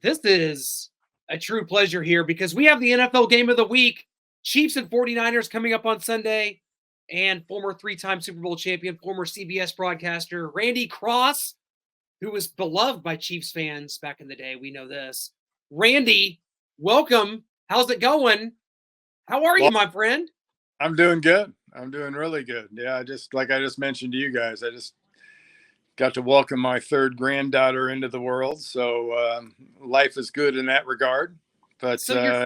This is a true pleasure here because we have the NFL game of the week. Chiefs and 49ers coming up on Sunday. And former three-time Super Bowl champion, former CBS broadcaster, Randy Cross, who was beloved by Chiefs fans back in the day. We know this. Randy, welcome. How's it going? How are you, my friend? I'm doing good. I'm doing really good. Yeah, I just mentioned to you guys, I just got to welcome my third granddaughter into the world. So life is good in that regard. But so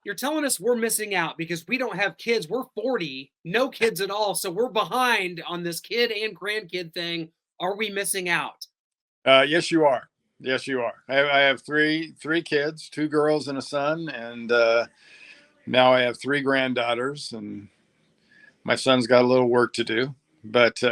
you're telling us we're missing out because we don't have kids. We're 40, no kids at all. So we're behind on this kid and grandkid thing. Are we missing out? Yes, you are. Yes, you are. I have three kids, 2 girls and a son. And now I have 3 granddaughters, and my son's got a little work to do. But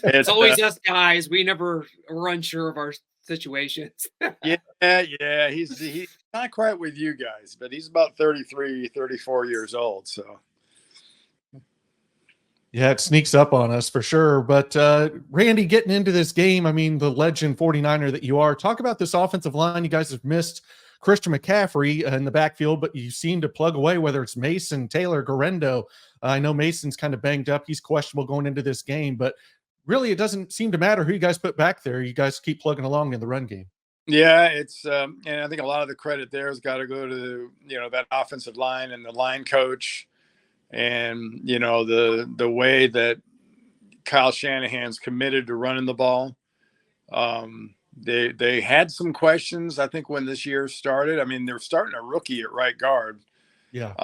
it's always us guys. We never are unsure of our situations. yeah. He's not quite with you guys, but he's about 33, 34 years old. So yeah, it sneaks up on us for sure. But Randy, getting into this game, I mean, the legend 49er that you are, talk about this offensive line. You guys have missed Christian McCaffrey in the backfield, but you seem to plug away, whether it's Mason, Taylor, Garendo. I know Mason's kind of banged up. He's questionable going into this game, but really it doesn't seem to matter who you guys put back there. You guys keep plugging along in the run game. Yeah, it's and I think a lot of the credit there has got to go to that offensive line and the line coach, and the way that Kyle Shanahan's committed to running the ball. They had some questions, I think, when this year started. I mean, they're starting a rookie at right guard. Yeah.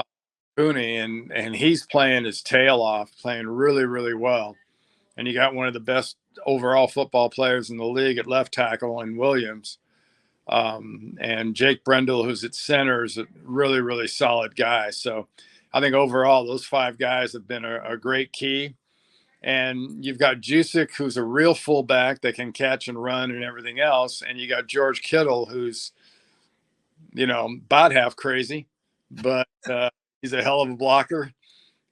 Cooney, and he's playing his tail off, playing really, really well. And you got one of the best overall football players in the league at left tackle in Williams. And Jake Brendel, who's at center, is a really, really solid guy. So I think overall those 5 guys have been a great key. And you've got Jusic, who's a real fullback that can catch and run and everything else. And you got George Kittle, who's, about half crazy, but he's a hell of a blocker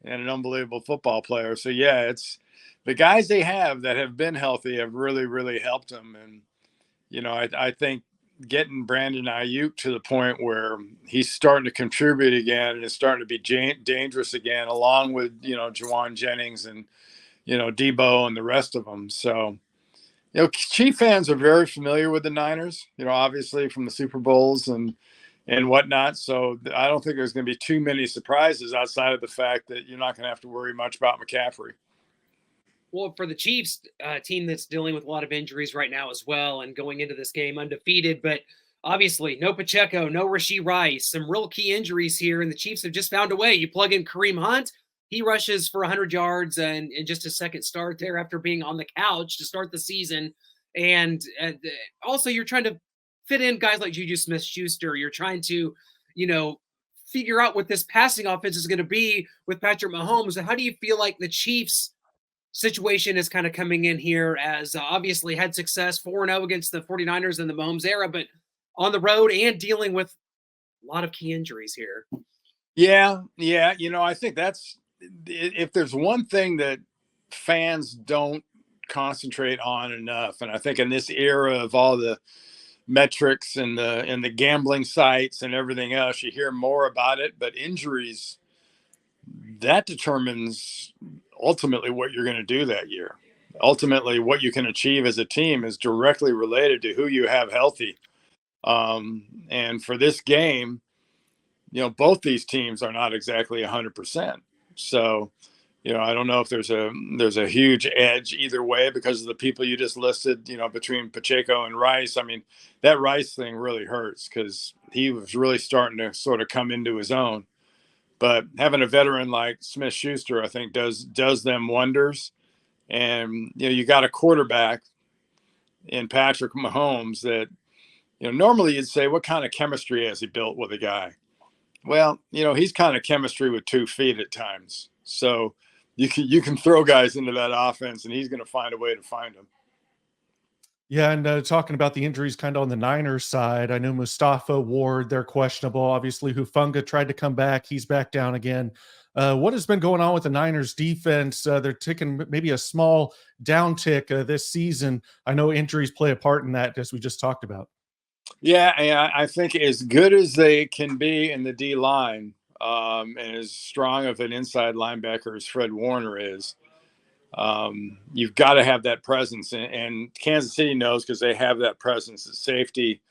and an unbelievable football player. So, yeah, it's the guys they have that have been healthy have really, really helped them. And, I think getting Brandon Ayuk to the point where he's starting to contribute again and is starting to be dangerous again, along with, Juwan Jennings and, Debo and the rest of them. So, Chief fans are very familiar with the Niners, obviously from the Super Bowls and whatnot. So I don't think there's going to be too many surprises outside of the fact that you're not going to have to worry much about McCaffrey. Well, for the Chiefs team that's dealing with a lot of injuries right now as well and going into this game undefeated, but obviously no Pacheco, no Rashee Rice, some real key injuries here, and the Chiefs have just found a way. You plug in Kareem Hunt, he rushes for 100 yards and just a second start there after being on the couch to start the season. And also you're trying to fit in guys like Juju Smith-Schuster. You're trying to, figure out what this passing offense is going to be with Patrick Mahomes. And how do you feel like the Chiefs situation is kind of coming in here as obviously had success 4-0 against the 49ers in the Mahomes era, but on the road and dealing with a lot of key injuries here? Yeah. I think that's, if there's one thing that fans don't concentrate on enough, and I think in this era of all the metrics and the gambling sites and everything else, you hear more about it, but injuries, that determines ultimately what you're going to do that year. Ultimately, what you can achieve as a team is directly related to who you have healthy. And for this game, both these teams are not exactly 100%. So, I don't know if there's a huge edge either way because of the people you just listed, between Pacheco and Rice. I mean, that Rice thing really hurts because he was really starting to sort of come into his own. But having a veteran like Smith-Schuster, I think, does them wonders. And, you got a quarterback in Patrick Mahomes that, normally you'd say, what kind of chemistry has he built with a guy? Well, he's kind of chemistry with 2 feet at times. So you can throw guys into that offense, and he's going to find a way to find them. Yeah, and talking about the injuries kind of on the Niners side, I know Mustafa, Ward, they're questionable. Obviously, Hufanga tried to come back. He's back down again. What has been going on with the Niners defense? They're taking maybe a small downtick this season. I know injuries play a part in that, as we just talked about. Yeah, I think as good as they can be in the D line, and as strong of an inside linebacker as Fred Warner is, you've got to have that presence. And Kansas City knows because they have that presence at safety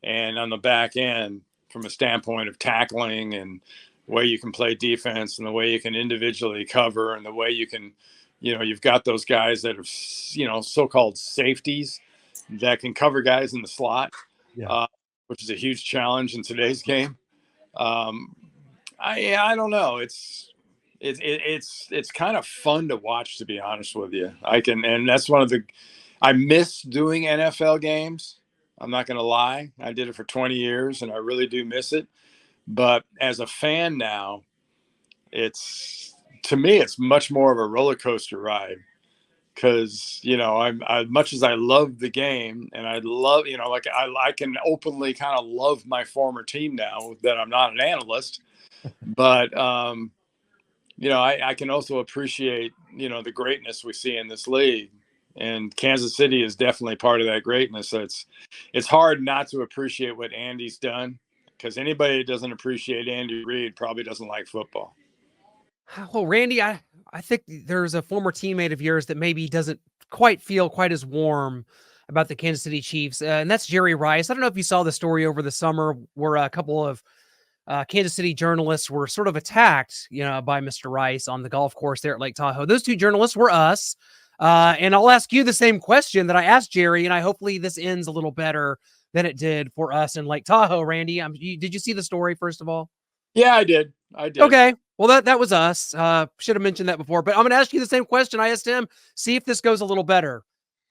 and on the back end from a standpoint of tackling and the way you can play defense and the way you can individually cover and the way you can, you've got those guys that are, so-called safeties that can cover guys in the slot, Yeah. which is a huge challenge in today's game. I don't know. It's kind of fun to watch, to be honest with you. And that's I miss doing NFL games. I'm not going to lie. I did it for 20 years and I really do miss it. But as a fan now, to me, it's much more of a roller coaster ride because, I much as I love the game and I love, like I can openly kind of love my former team now that I'm not an analyst, but, I can also appreciate, the greatness we see in this league, and Kansas City is definitely part of that greatness. So it's hard not to appreciate what Andy's done, because anybody that doesn't appreciate Andy Reid probably doesn't like football. Well, Randy, I think there's a former teammate of yours that maybe doesn't quite feel quite as warm about the Kansas City Chiefs, and that's Jerry Rice. I don't know if you saw the story over the summer where a couple of Kansas City journalists were sort of attacked, by Mr. Rice on the golf course there at Lake Tahoe. Those two journalists were us. And I'll ask you the same question that I asked Jerry, and hopefully this ends a little better than it did for us in Lake Tahoe. Randy, did you see the story, first of all? Yeah, I did. Okay. Well, that was us. Should have mentioned that before, but I'm going to ask you the same question I asked him. See if this goes a little better.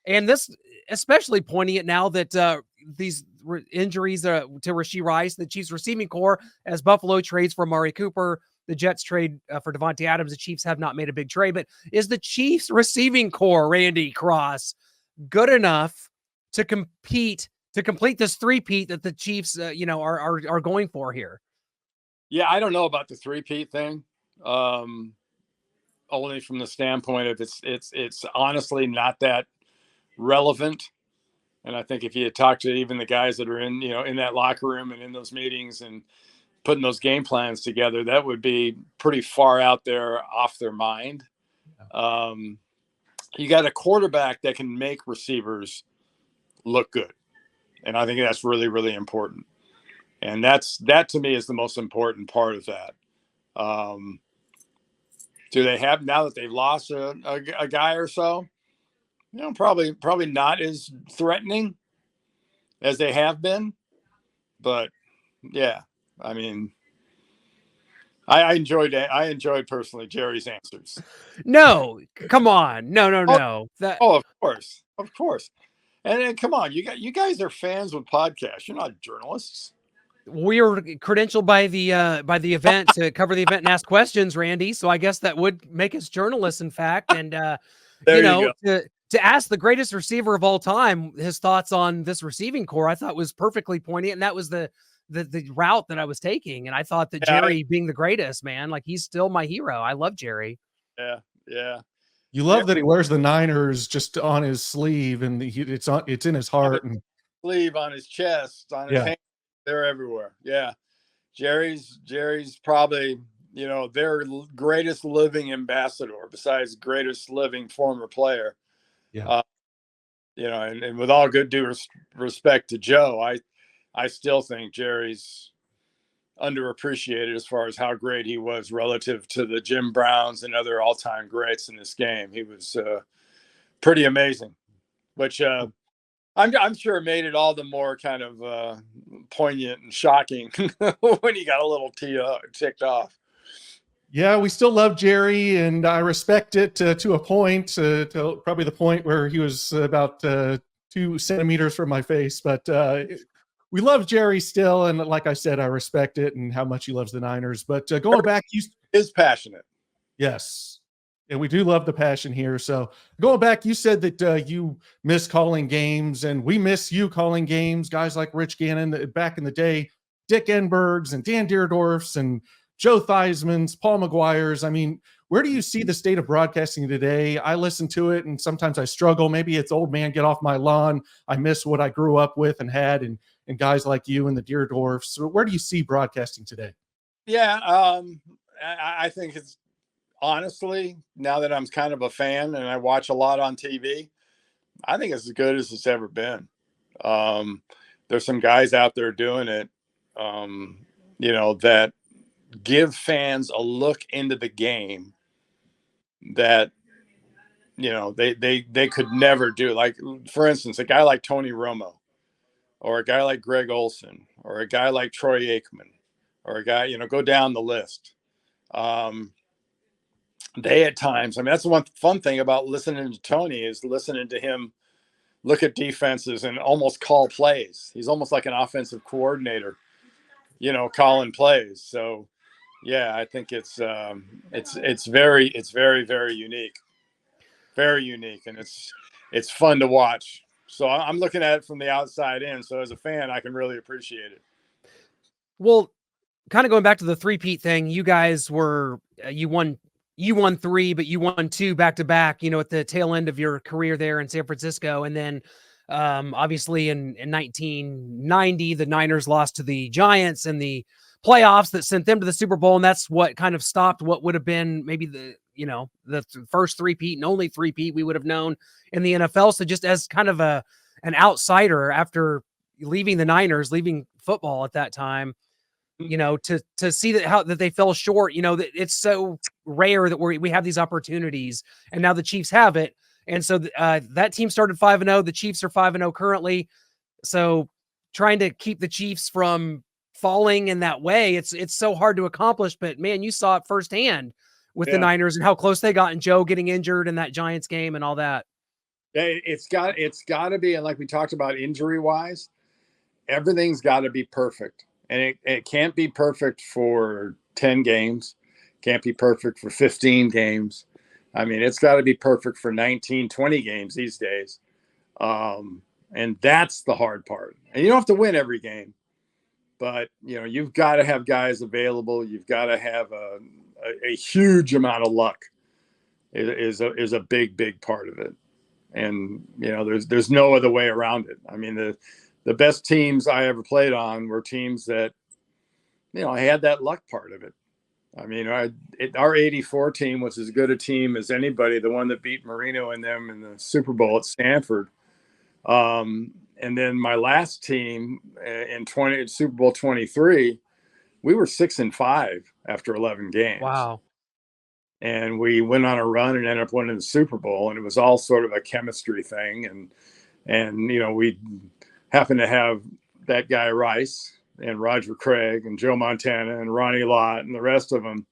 And this especially pointing it now that these injuries to Rashee Rice, the Chiefs receiving core, as Buffalo trades for Amari Cooper, the Jets trade for Devontae Adams. The Chiefs have not made a big trade, but is the Chiefs receiving core, Randy Cross, good enough to complete this three-peat that the Chiefs, are going for here? Yeah, I don't know about the three-peat thing. Only from the standpoint of it's honestly not that relevant. And I think if you talk to even the guys that are in that locker room and in those meetings and putting those game plans together, that would be pretty far out there off their mind. You got a quarterback that can make receivers look good. And I think that's really, really important. And that to me is the most important part of that. Do they have, now that they've lost a guy or so, probably not as threatening as they have been, but yeah, I mean, I enjoyed personally Jerry's answers. No, come on, no. Of course, and come on, you guys are fans with podcasts. You're not journalists. We were credentialed by the event to cover the event and ask questions, Randy. So I guess that would make us journalists, in fact. And to ask the greatest receiver of all time his thoughts on this receiving core, I thought was perfectly poignant, and that was the route that I was taking. And I thought that Jerry, being the greatest, man, like he's still my hero. I love Jerry. Yeah. You love that he wears the Niners just on his sleeve, and it's in his heart, and sleeve on his chest, on his hand. They're everywhere. Yeah. Jerry's probably, their greatest living ambassador besides greatest living former player. Yeah. And with all good due respect to Joe, I still think Jerry's underappreciated as far as how great he was relative to the Jim Browns and other all-time greats in this game. He was pretty amazing, which I'm sure it made it all the more kind of poignant and shocking when he got a little ticked off. Yeah, we still love Jerry, and I respect it to a point, to probably the point where he was about 2 centimeters from my face. But we love Jerry still, and like I said, I respect it and how much he loves the Niners. But going back, he is passionate. Yes. And we do love the passion here. So going back, you said that you miss calling games, and we miss you calling games. Guys like Rich Gannon back in the day, Dick Enbergs and Dan Deerdorfs and Joe Theismann's, Paul McGuire's. I mean, where do you see the state of broadcasting today? I listen to it, and sometimes I struggle. Maybe it's old man, get off my lawn. I miss what I grew up with and had. And and guys like you and the Deerdorfs. So where do you see broadcasting today? Yeah, I think it's honestly, now that I'm kind of a fan and I watch a lot on TV, I think it's as good as it's ever been. There's some guys out there doing it, that give fans a look into the game that they could never do. Like, for instance, a guy like Tony Romo, or a guy like Greg Olson, or a guy like Troy Aikman, or a guy, go down the list. They at times, I mean, that's the one fun thing about listening to Tony, is listening to him look at defenses and almost call plays. He's almost like an offensive coordinator, calling plays. So yeah, I think it's very, very unique, very unique, and it's fun to watch. So I'm looking at it from the outside in. So as a fan, I can really appreciate it. Well, kind of going back to the three-peat thing, you guys were you won three, but you won two back to back, at the tail end of your career there in San Francisco. And then obviously in 1990, the Niners lost to the Giants in the playoffs that sent them to the Super Bowl. And that's what kind of stopped what would have been maybe the first three-peat and only three-peat we would have known in the NFL. So just as kind of an outsider after leaving the Niners, leaving football at that time, to see that they fell short, that it's so rare that we have these opportunities, and now the Chiefs have it. And so that team started 5-0. The Chiefs are 5-0 currently. So trying to keep the Chiefs from falling in that way, it's so hard to accomplish. But man, you saw it firsthand with the Niners and how close they got, and Joe getting injured in that Giants game and all that. Yeah, it's got to be, and like we talked about injury wise, everything's got to be perfect. And it can't be perfect for 10 games. Can't be perfect for 15 games. I mean, it's got to be perfect for 19, 20 games these days. And that's the hard part. And you don't have to win every game. But, you've got to have guys available. You've got to have a huge amount of luck is a big, big part of it. And, there's no other way around it. I mean, the best teams I ever played on were teams that, had that luck part of it. I mean, our 84 team was as good a team as anybody, the one that beat Marino and them in the Super Bowl at Stanford. And then my last team in Super Bowl 23, we were 6-5 after 11 games. Wow. And we went on a run and ended up winning the Super Bowl. And it was all sort of a chemistry thing. And we happened to have that guy Rice and Roger Craig and Joe Montana and Ronnie Lott and the rest of them.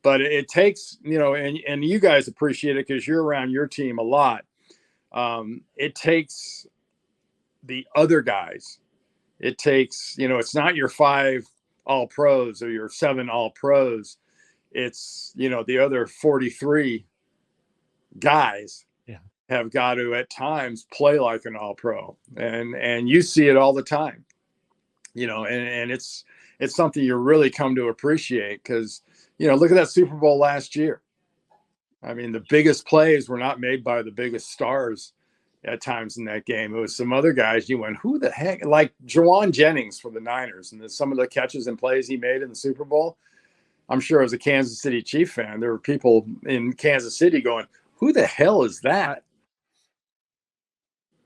But it takes, and you guys appreciate it because you're around your team a lot. It takes the other guys. It takes, it's not your 5 all pros or your 7 all pros. It's, the other 43 guys have got to at times play like an all pro, and you see it all the time, and it's something you really come to appreciate because, look at that Super Bowl last year. I mean, the biggest plays were not made by the biggest stars at times in that game. It was some other guys you went, who the heck, like Jawan Jennings for the Niners, and some of the catches and plays he made in the Super Bowl. I'm sure as a Kansas City Chief fan, there were people in Kansas City going, who the hell is that?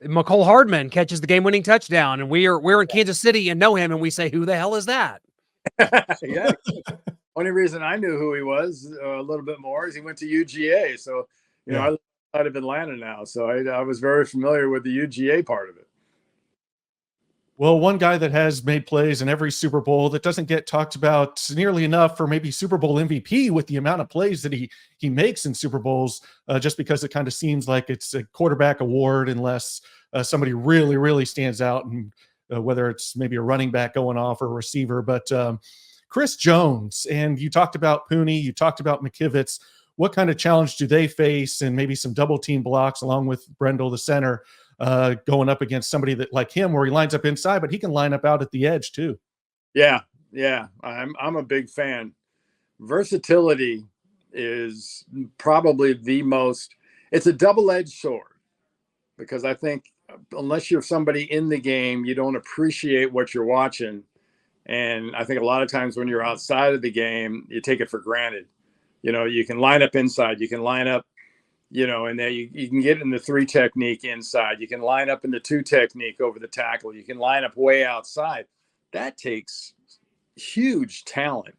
McCole Hardman catches the game-winning touchdown, and we're in Kansas City and know him, and we say, who the hell is that? Yeah. Only reason I knew who he was a little bit more is he went to UGA. So, I live out of Atlanta now. So I was very familiar with the UGA part of it. Well, one guy that has made plays in every Super Bowl that doesn't get talked about nearly enough for maybe Super Bowl MVP with the amount of plays that he makes in Super Bowls, just because it kind of seems like it's a quarterback award unless somebody really, really stands out, and whether it's maybe a running back going off or a receiver. But Chris Jones, and you talked about Pooney, you talked about McKivitz. What kind of challenge do they face, and maybe some double team blocks along with Brendel, the center, going up against somebody that like him, where he lines up inside, but he can line up out at the edge too? Yeah. I'm a big fan. Versatility is probably it's a double-edged sword, because I think unless you're somebody in the game, you don't appreciate what you're watching. And I think a lot of times when you're outside of the game, you take it for granted. You can line up inside, you can line up, and then you can get in the 3 technique inside. You can line up in the 2 technique over the tackle. You can line up way outside. That takes huge talent.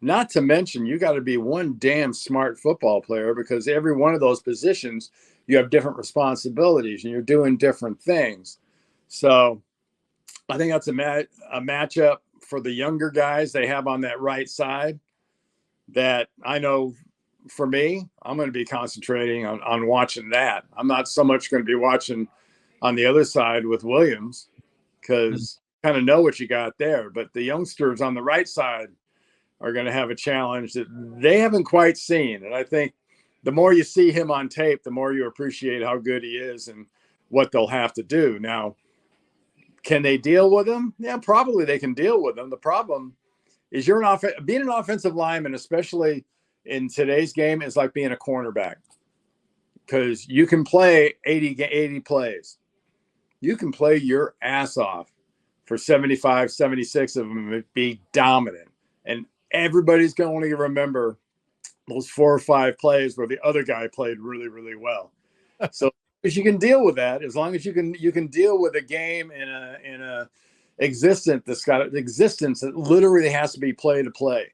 Not to mention, you got to be one damn smart football player, because every one of those positions, you have different responsibilities and you're doing different things. So I think that's a matchup for the younger guys they have on that right side that I know for me, I'm going to be concentrating on watching that. I'm not so much going to be watching on the other side with Williams, because kind of know what you got there. But the youngsters on the right side are going to have a challenge that they haven't quite seen. And I think the more you see him on tape, the more you appreciate how good he is and what they'll have to do. Now, can they deal with him? Yeah, probably they can deal with him. The problem is being an offensive lineman, especially in today's game, is like being a cornerback, because you can play 80 plays. You can play your ass off for 75, 76 of them and be dominant. And everybody's going to remember those 4 or 5 plays where the other guy played really, really well. So if you can deal with that, as long as you can deal with a game in a existence that's got an existence that literally has to be play to play,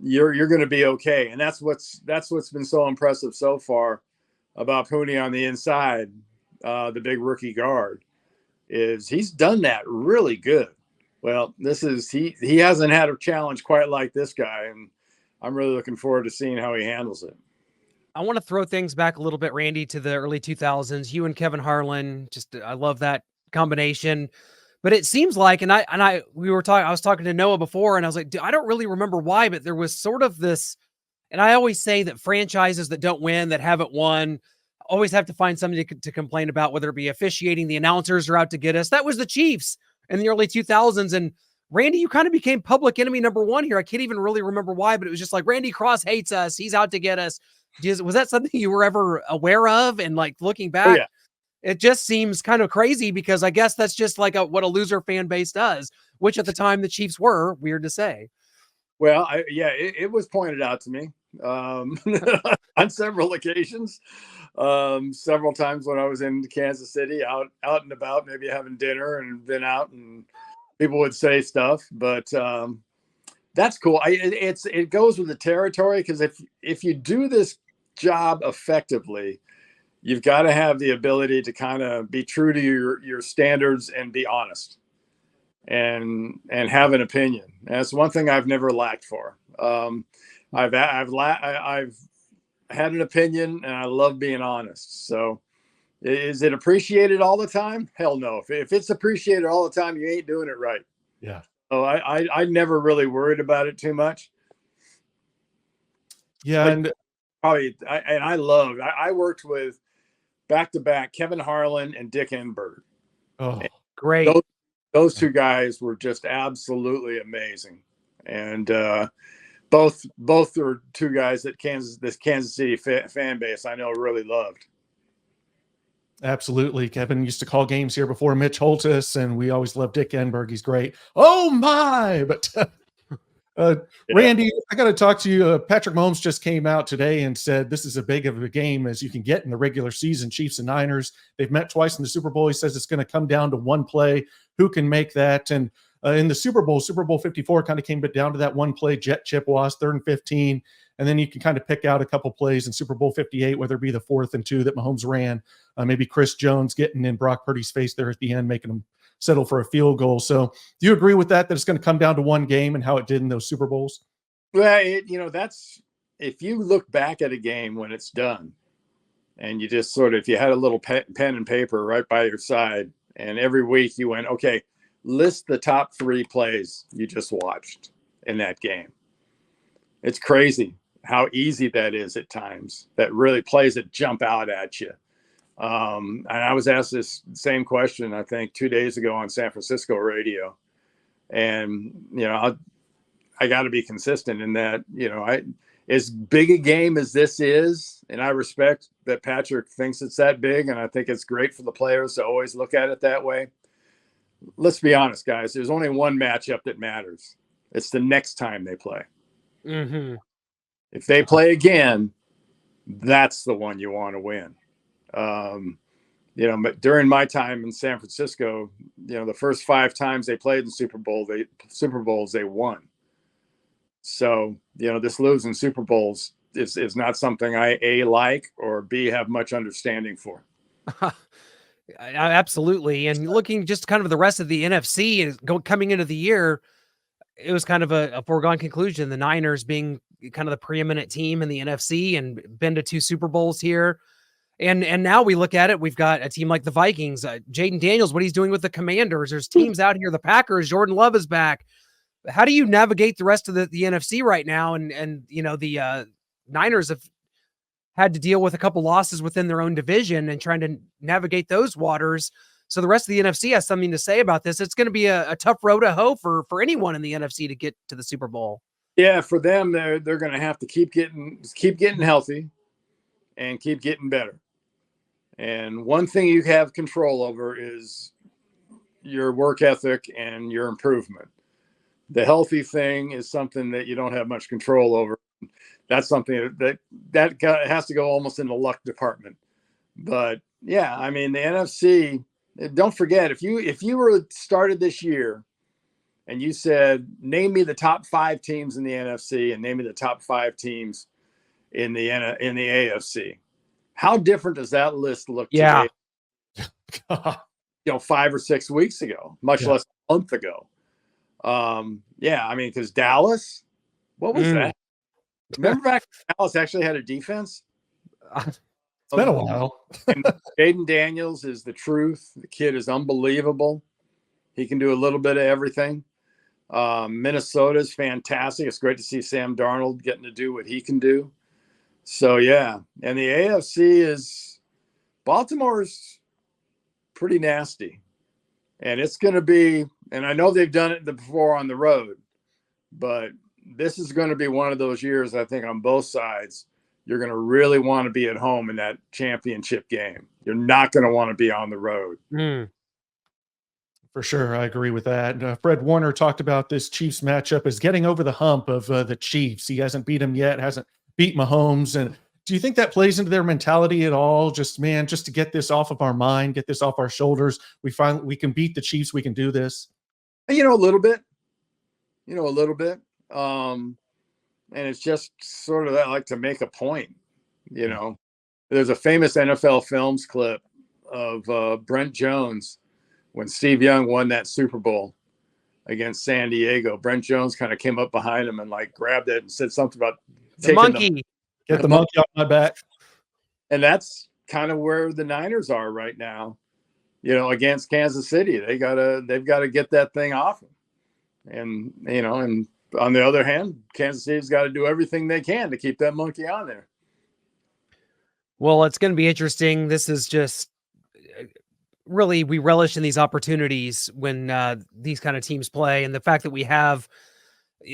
you're going to be okay. And that's what's been so impressive so far about Pooney on the inside, the big rookie guard, is he's done that really good. Well, he hasn't had a challenge quite like this guy, and I'm really looking forward to seeing how he handles it. I want to throw things back a little bit, Randy, to the early 2000s. You and Kevin Harlan, I love that combination. But it seems like, I was talking to Noah before, and I was like, I don't really remember why, but there was sort of this, and I always say that franchises that don't win, that haven't won, always have to find something to complain about, whether it be officiating, the announcers are out to get us. That was the Chiefs in the early 2000s. And Randy, you kind of became public enemy number 1 here. I can't even really remember why, but it was just like, Randy Cross hates us. He's out to get us. Was that something you were ever aware of? And like looking back, Oh, yeah. It just seems kind of crazy, because I guess that's just like what a loser fan base does, which at the time the Chiefs were, weird to say. Well, it was pointed out to me on several occasions, several times when I was in Kansas City, out and about, maybe having dinner and been out, and people would say stuff. But that's cool. It goes with the territory, because if you do this job effectively, you've got to have the ability to kind of be true to your standards and be honest and have an opinion. And that's one thing I've never lacked for. I've had an opinion, and I love being honest. So is it appreciated all the time? Hell no. If it's appreciated all the time, you ain't doing it right. Yeah. So I never really worried about it too much. Yeah. But And probably, I worked with back-to-back Kevin Harlan and Dick Enberg. Great. Those 2 guys were just absolutely amazing. And both are 2 guys that this Kansas City fan base I know really loved. absolutely. Kevin used to call games here before Mitch Holtis, and we always loved Dick Enberg. He's great. Oh my! But Yeah. Randy, I got to talk to you. Patrick Mahomes just came out today and said this is as big of a game as you can get in the regular season. Chiefs and Niners, they've met twice in the Super Bowl. He says it's going to come down to one play. Who can make that? And in the Super Bowl 54 kind of came down to that one play, jet chip loss, 3rd and 15. And then you can kind of pick out a couple plays in Super Bowl 58, whether it be the 4th and 2 that Mahomes ran, maybe Chris Jones getting in Brock Purdy's face there at the end, making him settle for a field goal. So do you agree with that it's going to come down to one game and how it did in those Super Bowls? Well, that's, if you look back at a game when it's done, and you just sort of, if you had a little pen and paper right by your side, and every week you went, okay, list the top 3 plays you just watched in that game. It's crazy how easy that is at times, that really plays that jump out at you. And I was asked this same question, I think 2 days ago on San Francisco radio. And, I got to be consistent in that, as big a game as this is, and I respect that Patrick thinks it's that big, and I think it's great for the players to always look at it that way. Let's be honest, guys. There's only one matchup that matters. It's the next time they play. Mm-hmm. If they play again, that's the one you want to win. But during my time in San Francisco, the first 5 times they played in Super Bowls, they won. So, this losing Super Bowls is not something I A, like, or B, have much understanding for. Absolutely. And looking just kind of the rest of the NFC and coming into the year, it was kind of a foregone conclusion. The Niners being kind of the preeminent team in the NFC and been to 2 Super Bowls here. And now we look at it, we've got a team like the Vikings, Jaden Daniels, what he's doing with the Commanders. There's teams out here, the Packers, Jordan Love is back. How do you navigate the rest of the NFC right now? And the Niners have had to deal with a couple losses within their own division and trying to navigate those waters. So the rest of the NFC has something to say about this. It's going to be a tough road to hoe for anyone in the NFC to get to the Super Bowl. Yeah, for them, they're going to have to keep getting healthy and keep getting better. And one thing you have control over is your work ethic and your improvement. The healthy thing is something that you don't have much control over. That's something that has to go almost in the luck department. But yeah, I mean, the NFC, don't forget, if you were started this year and you said, name me the top 5 teams in the NFC and name me the top 5 teams in the AFC, how different does that list look today? 5 or 6 weeks ago, much less a month ago. I mean, because Dallas, what was that? Remember back when Dallas actually had a defense? It's been a while. And Jaden Daniels is the truth. The kid is unbelievable. He can do a little bit of everything. Minnesota's fantastic. It's great to see Sam Darnold getting to do what he can do. So, yeah. And the AFC is – Baltimore's pretty nasty. And it's going to be – and I know they've done it before on the road, but – this is going to be one of those years, I think, on both sides. You're going to really want to be at home in that championship game. You're not going to want to be on the road. For sure. I agree with that. Fred Warner talked about this Chiefs matchup as getting over the hump of the Chiefs. He hasn't beat them yet, hasn't beat Mahomes. And do you think that plays into their mentality at all? Just to get this off of our mind, get this off our shoulders. We can beat the Chiefs. We can do this. A little bit. And it's just sort of that, like, to make a point. There's a famous NFL Films clip of Brent Jones when Steve Young won that Super Bowl against San Diego. Brent Jones kind of came up behind him and grabbed it and said something about the monkey. Get the monkey off my back. And that's kind of where the Niners are right now. Against Kansas City, they've got to get that thing off them. And on the other hand, Kansas City's got to do everything they can to keep that monkey on there. Well, it's going to be interesting. This is just really, we relish in these opportunities when these kind of teams play, and the fact that we have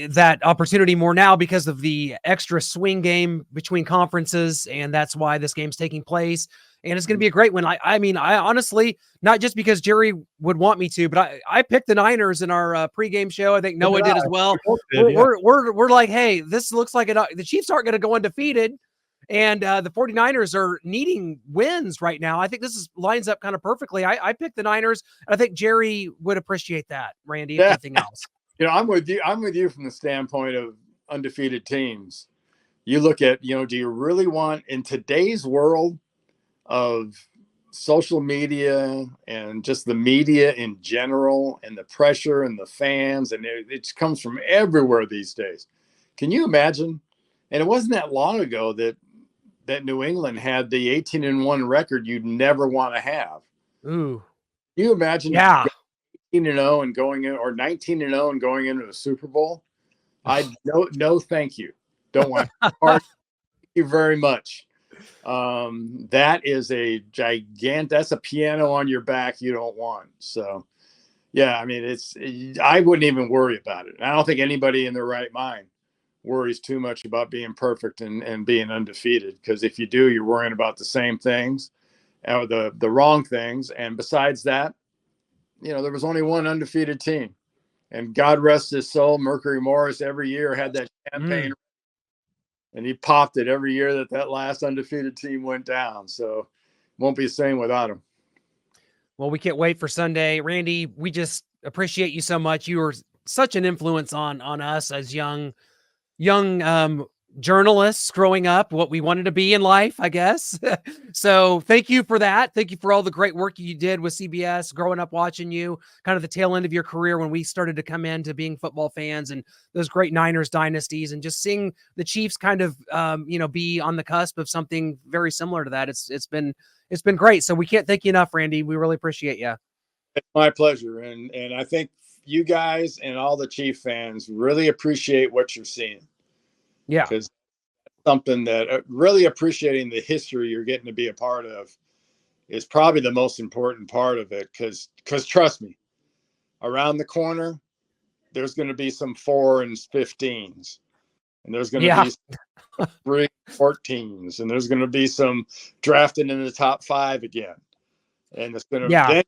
that opportunity more now because of the extra swing game between conferences, and that's why this game's taking place. And it's going to be a great one. I mean, I honestly, not just because Jerry would want me to, but I picked the Niners in our pregame show. I think Noah did as well. We're like, hey, this looks like the Chiefs aren't going to go undefeated, and the 49ers are needing wins right now. I think this lines up kind of perfectly. I picked the Niners, and I think Jerry would appreciate that, Randy, if nothing else. I'm with you from the standpoint of undefeated teams. You look at, do you really want, in today's world of social media and just the media in general and the pressure and the fans, and it comes from everywhere these days. Can you imagine? And it wasn't that long ago that New England had the 18-1 record you'd never want to have. Ooh. Can you imagine? Yeah. 18-0 and going in, or 19-0 and going into the Super Bowl? No, thank you. Don't want to. Thank you very much. That is a that's a piano on your back you don't want. So, yeah, I mean, I wouldn't even worry about it. I don't think anybody in their right mind worries too much about being perfect and being undefeated. Because if you do, you're worrying about the same things, the wrong things. And besides that, there was only one undefeated team. And God rest his soul, Mercury Morris every year had that champagne, and he popped it every year that last undefeated team went down. So it won't be the same without him. Well, we can't wait for Sunday. Randy, we just appreciate you so much. You were such an influence on us as young journalists growing up, what we wanted to be in life, I guess. So thank you for that. Thank you for all the great work you did with CBS, growing up watching you, kind of the tail end of your career when we started to come into being football fans, and those great Niners dynasties, and just seeing the Chiefs kind of, be on the cusp of something very similar to that. It's been great. So we can't thank you enough, Randy. We really appreciate you. It's my pleasure. And I think you guys and all the Chief fans really appreciate what you're seeing. Yeah. Because something that really appreciating the history you're getting to be a part of is probably the most important part of it. Because trust me, around the corner, there's going to be some 4 and 15s, and there's going to be 3 14s, and there's going to be some drafted in the top 5 again. And it's going to then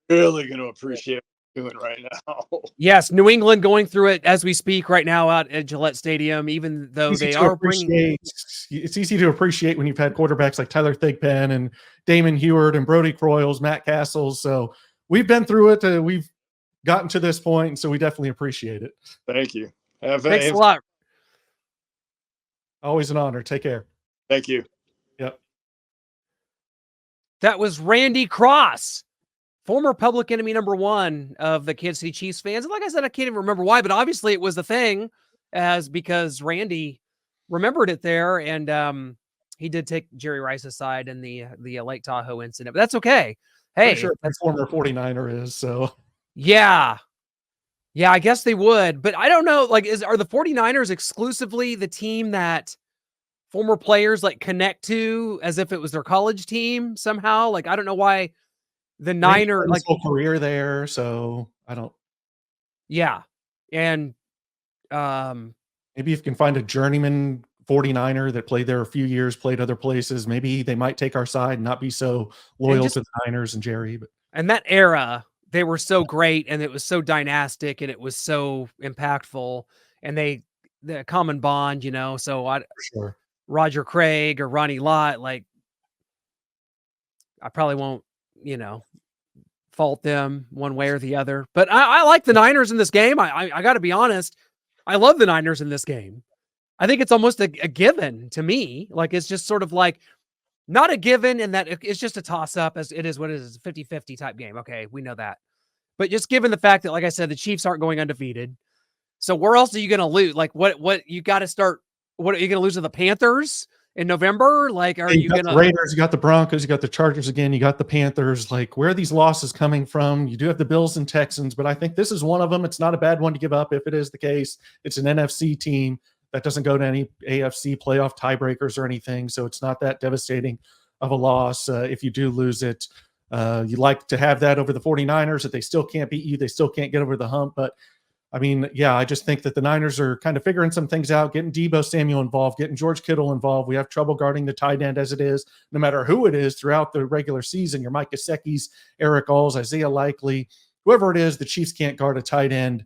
really going to appreciate what you're doing right now. Yes, New England going through it as we speak right now out at Gillette Stadium, even though they are bringing. It's easy to appreciate when you've had quarterbacks like Tyler Thigpen and Damon Heward and Brody Croyles, Matt Castles. So we've been through it. We've gotten to this point, so we definitely appreciate it. Thank you. Thanks a lot. Always an honor. Take care. Thank you. Yep. That was Randy Cross, former public enemy number 1 of the Kansas City Chiefs fans. And like I said, I can't even remember why, but obviously it was the thing, because Randy remembered it there, and he did take Jerry Rice's side in the Lake Tahoe incident. But that's okay. Hey, sure that's former 49er is, so yeah, I guess they would, but I don't know. Like, are the 49ers exclusively the team that former players like connect to as if it was their college team somehow? Like, I don't know why the Niner like whole career there. So I don't. Yeah. And maybe if you can find a journeyman 49er that played there a few years, played other places, maybe they might take our side and not be so loyal to the Niners and Jerry. But and that era, they were so great, and it was so dynastic, and it was so impactful, and the common bond, so sure. Roger Craig or Ronnie Lott, like, I probably won't, fault them one way or the other, but I like the Niners in this game. I got to be honest. I love the Niners in this game. I think it's almost a given to me. Like, it's just sort of like not a given in that it's just a toss up, as it is what it is, a 50-50 type game. Okay. We know that, but just given the fact that, like I said, the Chiefs aren't going undefeated. So where else are you going to lose? Like, what you got to start, what are you going to lose to the Panthers in November? Like, are you going to Raiders, you got the Broncos, you got the Chargers again, you got the Panthers. Like, where are these losses coming from? You do have the Bills and Texans, but I think this is one of them. It's not a bad one to give up if it is the case. It's an NFC team that doesn't go to any AFC playoff tiebreakers or anything, so it's not that devastating of a loss. If you do lose it, you like to have that over the 49ers, that they still can't beat you, they still can't get over the hump. But I mean, yeah, I just think that the Niners are kind of figuring some things out, getting Deebo Samuel involved, getting George Kittle involved. We have trouble guarding the tight end as it is, no matter who it is throughout the regular season. Your Mike Gesicki's, Eric Alls, Isaiah Likely, whoever it is, the Chiefs can't guard a tight end.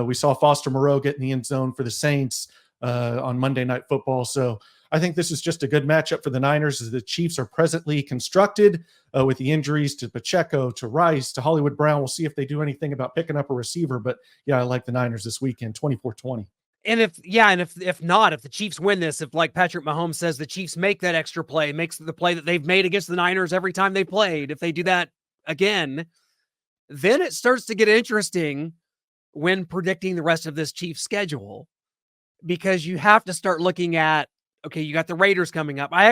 We saw Foster Moreau get in the end zone for the Saints on Monday Night Football. So I think this is just a good matchup for the Niners, as the Chiefs are presently constructed with the injuries to Pacheco, to Rice, to Hollywood Brown. We'll see if they do anything about picking up a receiver. But yeah, I like the Niners this weekend, 24-20. And if not, if the Chiefs win this, if, like Patrick Mahomes says, the Chiefs make that extra play, makes the play that they've made against the Niners every time they played, if they do that again, then it starts to get interesting when predicting the rest of this Chiefs schedule, because you have to start looking at, okay, you got the Raiders coming up. I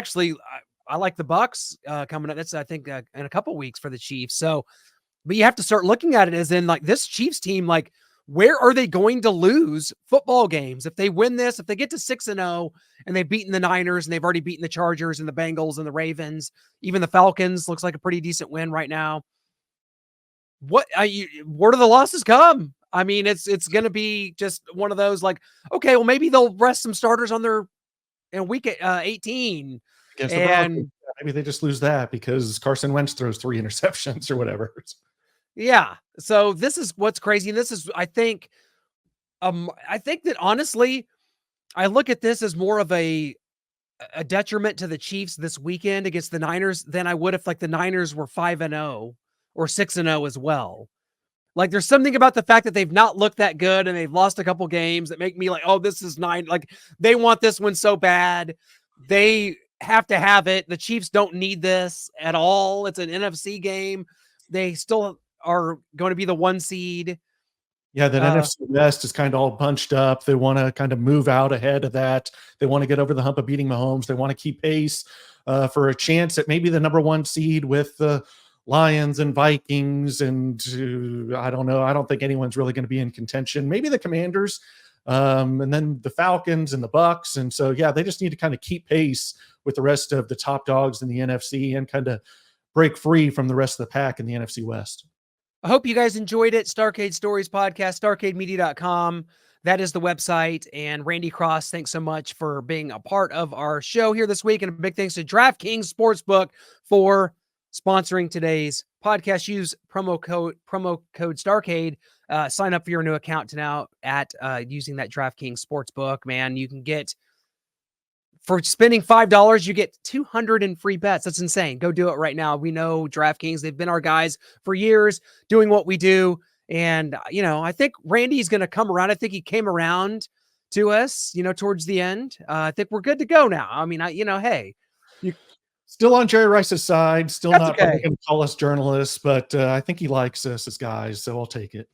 like the Bucks coming up. That's, I think, in a couple weeks for the Chiefs. So, but you have to start looking at it as in, like, this Chiefs team, like, where are they going to lose football games? If they win this, if they get to 6-0 and they've beaten the Niners and they've already beaten the Chargers and the Bengals and the Ravens, even the Falcons looks like a pretty decent win right now. Where do the losses come? I mean, it's going to be just one of those like, okay, well, maybe they'll rest some starters on their in week 18. Against the Broncos, And maybe they just lose that because Carson Wentz throws 3 interceptions or whatever. yeah, so this is what's crazy. And this is, I think that honestly, I look at this as more of a detriment to the Chiefs this weekend against the Niners than I would if like the Niners were 5-0 or 6-0 as well. Like there's something about the fact that they've not looked that good and they've lost a couple games that make me like, oh, this is 9. Like they want this one so bad. They have to have it. The Chiefs don't need this at all. It's an NFC game. They still are going to be the 1 seed. Yeah, that NFC West is kind of all bunched up. They want to kind of move out ahead of that. They want to get over the hump of beating Mahomes. They want to keep pace for a chance at maybe the number 1 seed with the Lions and Vikings. And I don't know. I don't think anyone's really going to be in contention. Maybe the Commanders, and then the Falcons and the Bucks. And so, yeah, they just need to kind of keep pace with the rest of the top dogs in the NFC and kind of break free from the rest of the pack in the NFC West. I hope you guys enjoyed it. Starcade Stories Podcast, starcademedia.com. That is the website. And Randy Cross, thanks so much for being a part of our show here this week. And a big thanks to DraftKings Sportsbook for sponsoring today's podcast. Use promo code Starcade. Sign up for your new account now at using that DraftKings Sportsbook. Man, you can get, for spending $5, you get 200 in free bets. That's insane. Go do it right now. We know DraftKings. They've been our guys for years doing what we do. And, I think Randy's going to come around. I think he came around to us, towards the end. I think we're good to go now. I mean, hey. Still on Jerry Rice's side. Still That's not okay. going to call us journalists, but I think he likes us as guys, so I'll take it.